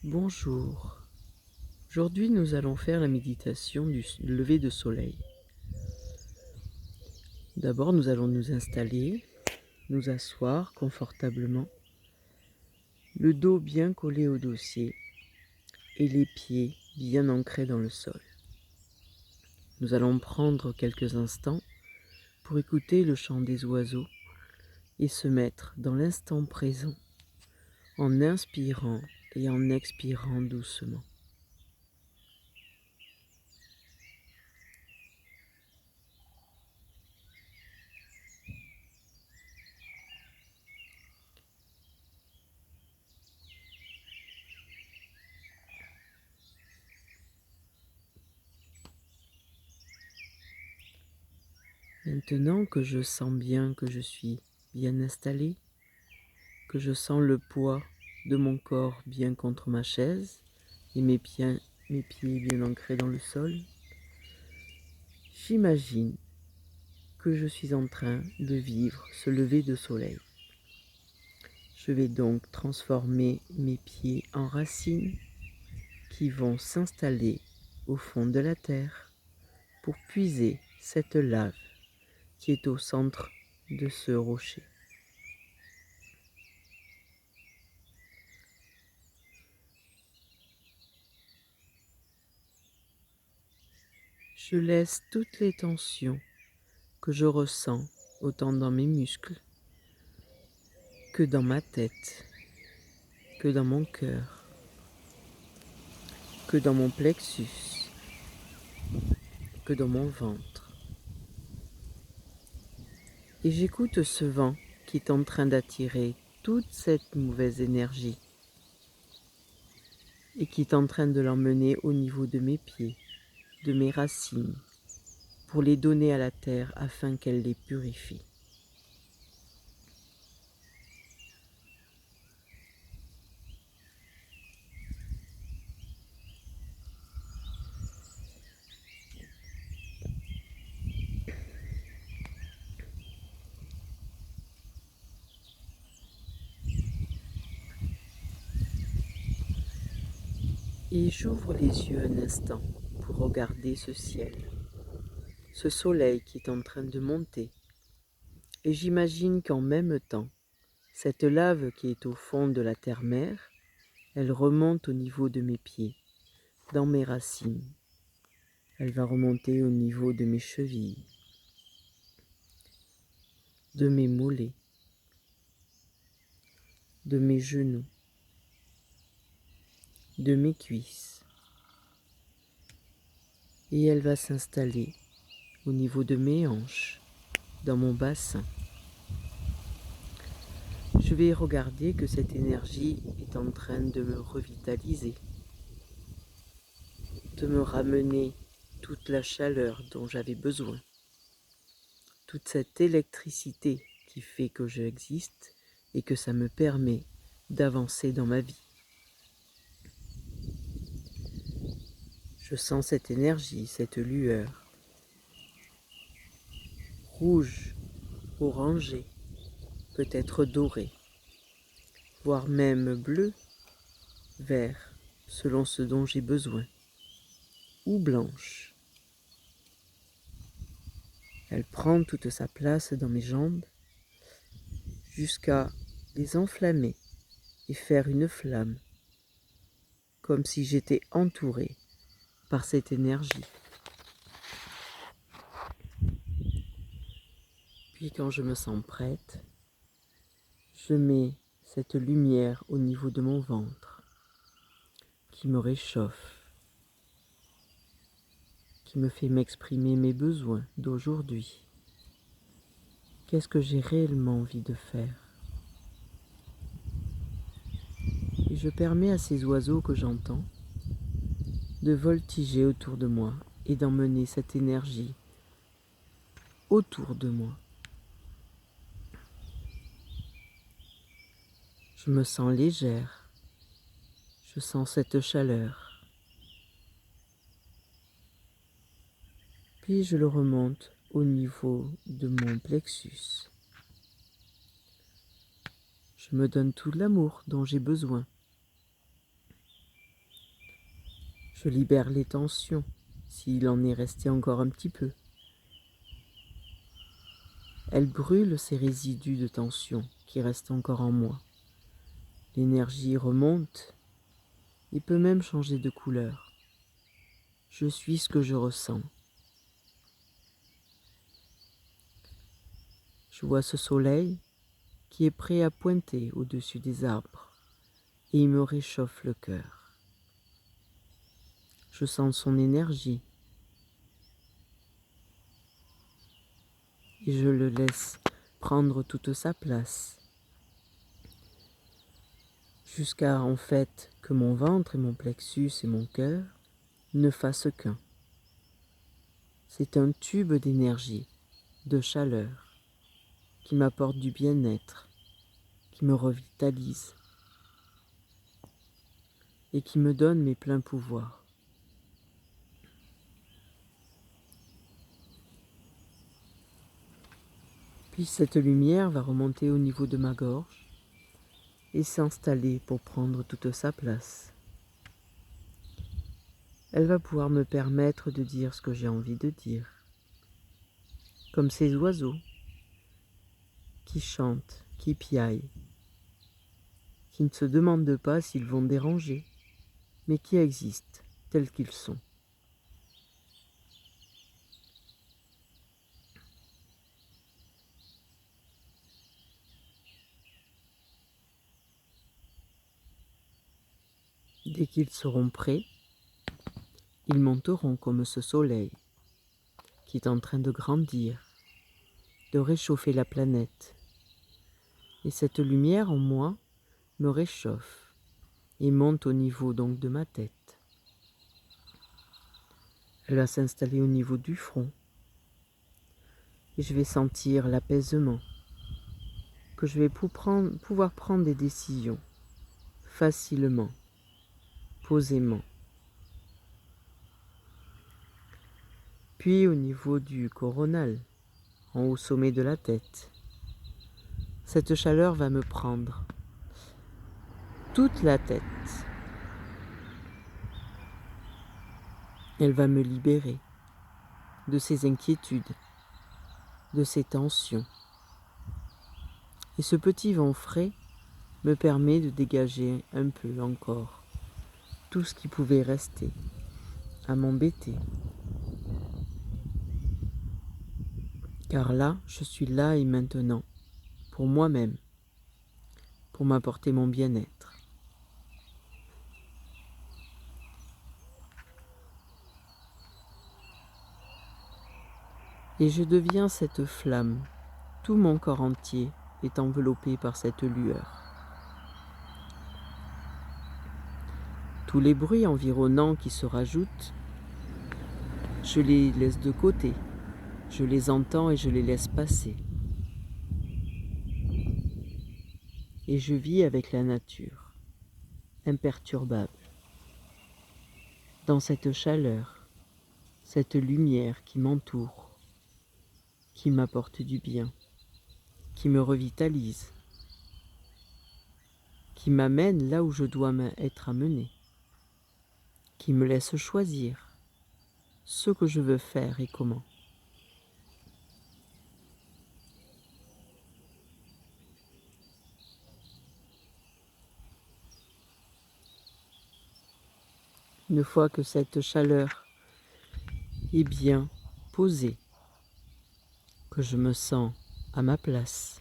Bonjour. Aujourd'hui, nous allons faire la méditation du lever de soleil. D'abord, nous allons nous installer, nous asseoir confortablement, le dos bien collé au dossier et les pieds bien ancrés dans le sol. Nous allons prendre quelques instants pour écouter le chant des oiseaux et se mettre dans l'instant présent en inspirant et en expirant doucement. Maintenant que je sens bien que je suis bien installé, que je sens le poids de mon corps bien contre ma chaise et mes pieds bien ancrés dans le sol, j'imagine que je suis en train de vivre ce lever de soleil. Je vais donc transformer mes pieds en racines qui vont s'installer au fond de la terre pour puiser cette lave qui est au centre de ce rocher. Je laisse toutes les tensions que je ressens autant dans mes muscles que dans ma tête, que dans mon cœur, que dans mon plexus, que dans mon ventre. Et j'écoute ce vent qui est en train d'attirer toute cette mauvaise énergie et qui est en train de l'emmener au niveau de mes pieds, de mes racines, pour les donner à la terre afin qu'elle les purifie. Et j'ouvre les yeux un instant pour regarder ce ciel, ce soleil qui est en train de monter. Et j'imagine qu'en même temps, cette lave qui est au fond de la terre-mère, elle remonte au niveau de mes pieds, dans mes racines. Elle va remonter au niveau de mes chevilles, de mes mollets, de mes genoux, de mes cuisses. Et elle va s'installer au niveau de mes hanches, dans mon bassin. Je vais regarder que cette énergie est en train de me revitaliser, de me ramener toute la chaleur dont j'avais besoin, toute cette électricité qui fait que j'existe et que ça me permet d'avancer dans ma vie. Je sens cette énergie, cette lueur, rouge, orangée, peut-être dorée, voire même bleu, vert, selon ce dont j'ai besoin, ou blanche. Elle prend toute sa place dans mes jambes jusqu'à les enflammer et faire une flamme, comme si j'étais entourée par cette énergie. Puis quand je me sens prête, je mets cette lumière au niveau de mon ventre qui me réchauffe, qui me fait m'exprimer mes besoins d'aujourd'hui. Qu'est-ce que j'ai réellement envie de faire? Et je permets à ces oiseaux que j'entends de voltiger autour de moi et d'emmener cette énergie autour de moi. Je me sens légère, je sens cette chaleur. Puis je le remonte au niveau de mon plexus. Je me donne tout l'amour dont j'ai besoin. Je libère les tensions, s'il en est resté encore un petit peu. Elle brûle ces résidus de tension qui restent encore en moi. L'énergie remonte et peut même changer de couleur. Je suis ce que je ressens. Je vois ce soleil qui est prêt à pointer au-dessus des arbres et il me réchauffe le cœur. Je sens son énergie et je le laisse prendre toute sa place jusqu'à en fait que mon ventre et mon plexus et mon cœur ne fassent qu'un. C'est un tube d'énergie, de chaleur, qui m'apporte du bien-être, qui me revitalise et qui me donne mes pleins pouvoirs. Puis cette lumière va remonter au niveau de ma gorge et s'installer pour prendre toute sa place. Elle va pouvoir me permettre de dire ce que j'ai envie de dire, comme ces oiseaux qui chantent, qui piaillent, qui ne se demandent pas s'ils vont déranger, mais qui existent tels qu'ils sont. Dès qu'ils seront prêts, ils monteront comme ce soleil qui est en train de grandir, de réchauffer la planète. Et cette lumière en moi me réchauffe et monte au niveau donc de ma tête. Elle va s'installer au niveau du front et je vais sentir l'apaisement, que je vais pouvoir prendre des décisions facilement, posément. Puis au niveau du coronal, en haut sommet de la tête, cette chaleur va me prendre toute la tête. Elle va me libérer de ces inquiétudes, de ces tensions. Et ce petit vent frais me permet de dégager un peu encore tout ce qui pouvait rester à m'embêter. Car là, je suis là et maintenant, pour moi-même, pour m'apporter mon bien-être. Et je deviens cette flamme. Tout mon corps entier est enveloppé par cette lueur. Tous les bruits environnants qui se rajoutent, je les laisse de côté. Je les entends et je les laisse passer. Et je vis avec la nature, imperturbable, dans cette chaleur, cette lumière qui m'entoure, qui m'apporte du bien, qui me revitalise, qui m'amène là où je dois être amené, qui me laisse choisir ce que je veux faire et comment. Une fois que cette chaleur est bien posée, que je me sens à ma place,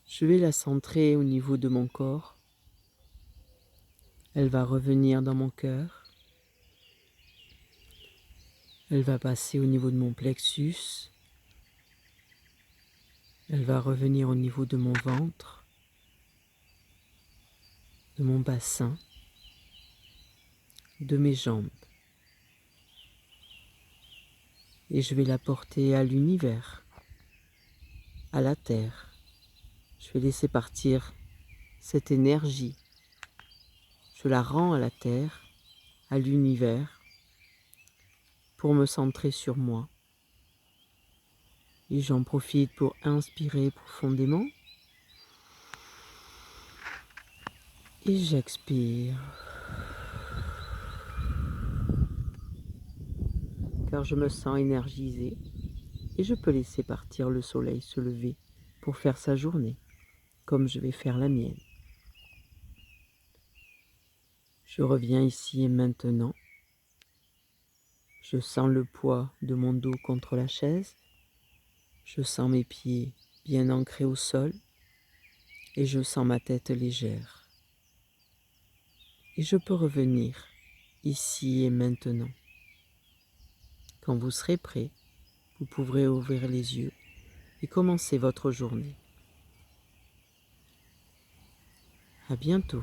je vais la centrer au niveau de mon corps. Elle va revenir dans mon cœur. Elle va passer au niveau de mon plexus. Elle va revenir au niveau de mon ventre, de mon bassin, de mes jambes. Et je vais la porter à l'univers, à la terre. Je vais laisser partir cette énergie. Je la rends à la terre, à l'univers, pour me centrer sur moi. Et j'en profite pour inspirer profondément. Et j'expire. car je me sens énergisée et je peux laisser partir le soleil se lever pour faire sa journée, comme je vais faire la mienne. Je reviens ici et maintenant. Je sens le poids de mon dos contre la chaise. Je sens mes pieds bien ancrés au sol et je sens ma tête légère. Et je peux revenir ici et maintenant. Quand vous serez prêt, vous pourrez ouvrir les yeux et commencer votre journée. À bientôt.